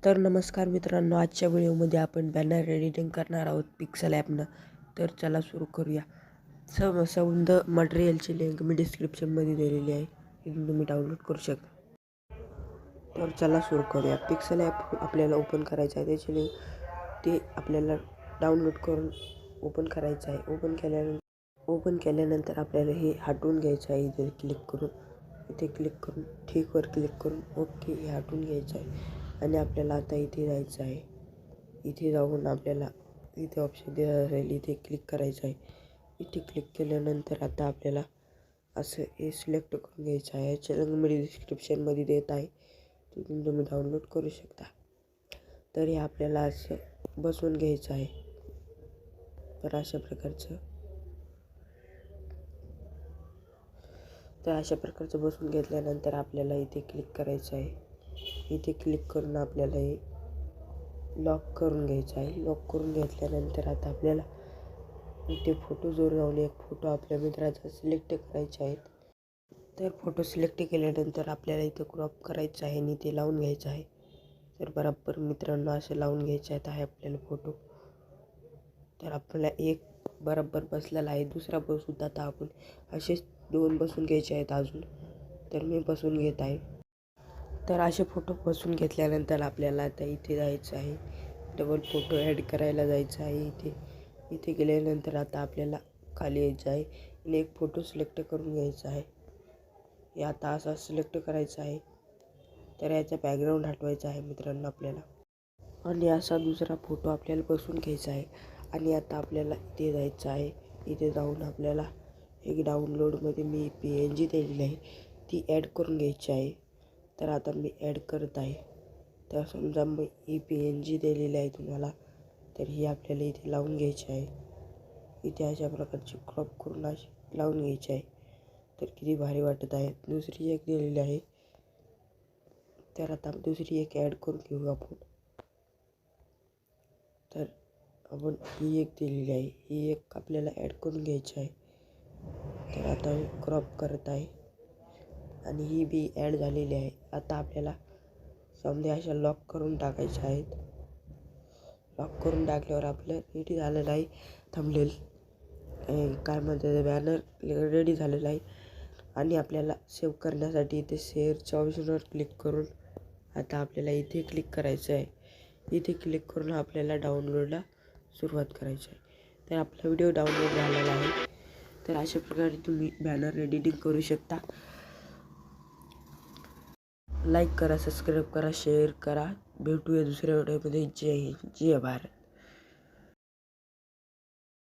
तर नमस्कार मित्रांनो, आजच्या व्हिडिओमध्ये आपण बॅनर एडिटिंग करणार आहोत पिक्सल ॲपनं. तर चला सुरू करूया. संबंध मटेरियलची लिंक मी डिस्क्रिप्शनमध्ये दिलेली आहे, इथून तुम्ही डाउनलोड करू शकता. तर चला सुरू करूया. पिक्सल ॲप आपल्याला ओपन करायचं आहे, त्याची लिंक ते आपल्याला डाउनलोड करून ओपन करायचं आहे. ओपन केल्यानंतर आपल्याला हे हटवून घ्यायचं आहे. इथे क्लिक करून ठीकवर क्लिक करून ओके हे हटवून घ्यायचं आहे. आणि आपल्याला आता इथे जायचं आहे. इथे जाऊन आपल्याला इथे ऑप्शन दिलेला राहील, इथे क्लिक करायचं आहे. इथे क्लिक केल्यानंतर आता आपल्याला असं हे सिलेक्ट करून घ्यायचं आहे. याच्या लिंक मी डिस्क्रिप्शनमध्ये देत आहे, तिथून तुम्ही डाउनलोड करू शकता. तर हे आपल्याला असं बसवून घ्यायचं आहे. तर अशा प्रकारचं बसवून घेतल्यानंतर आपल्याला इथे क्लिक करायचं आहे. इथे क्लिक करून आपल्याला हे लॉक करून घ्यायचं आहे. लॉक करून घेतल्यानंतर आता आपल्याला इथे फोटोजवर जाऊन एक फोटो आपल्या मित्राचा सिलेक्ट करायचे आहेत. तर फोटो सिलेक्ट केल्यानंतर आपल्याला इथे क्रॉप करायचं आहे आणि ते लावून घ्यायचं आहे. तर बरोबर मित्रांनो असं लावून घ्यायचे आहे आपल्याला फोटो. तर आपल्याला एक बरोबर बसलेला आहे, दुसरा बसून आता आपण असेच 2 बसून घ्यायचे आहेत अजून. तर मी बसून घेत आहे. तर असे फोटो बसून घेतल्यानंतर आपल्याला आता इथे जायचं आहे, डबल फोटो ॲड करायला जायचं आहे. इथे गेल्यानंतर आता आपल्याला खाली यायचं आहे आणि एक फोटो सिलेक्ट करून घ्यायचा आहे. हे आता असा सिलेक्ट करायचा आहे. तर याचा बॅकग्राऊंड हटवायचा आहे मित्रांनो आपल्याला. आणि असा दुसरा फोटो आपल्याला बसून घ्यायचा आहे. आणि आता आपल्याला इथे जायचं आहे. इथे जाऊन आपल्याला एक डाउनलोडमध्ये मी PNG दिलेली आहे, ती ॲड करून घ्यायची आहे. तर आता मी ॲड करत आहे. तर समजा मी ही PNG दिलेली आहे तुम्हाला, तर ही आपल्याला इथे लावून घ्यायची आहे. इथे अशा प्रकारची क्रॉप करून अशी लावून घ्यायची आहे. तर किती भारी वाटत आहे. दुसरी एक दिलेली आहे, तर आता दुसरी एक ॲड करून घेऊ आपण. तर आपण ही एक दिलेली आहे, ही एक आपल्याला ॲड करून घ्यायची आहे. तर आता मी क्रॉप करत आहे आणि ही बी ॲड झालेली आहे. आता आपल्याला समजा अशा लॉक करून टाकायच्या आहेत. लॉक करून टाकल्यावर आपलं रेडी झालेलं आहे थंबनेल, काय म्हणतात बॅनर रेडी झालेला आहे. आणि आपल्याला सेव्ह करण्यासाठी इथे शेअरच्या ऑप्शनवर क्लिक करून आता आपल्याला इथे क्लिक करायचं आहे. इथे क्लिक करून आपल्याला डाउनलोडला सुरुवात करायची आहे. तर आपला व्हिडिओ डाउनलोड झालेला आहे. तर अशा प्रकारे तुम्ही बॅनर एडिटिंग करू शकता. लाईक करा, सबस्क्राईब करा, शेअर करा. भेटूया दुसऱ्या व्हिडिओमध्ये. जय हिंद, जय भारत.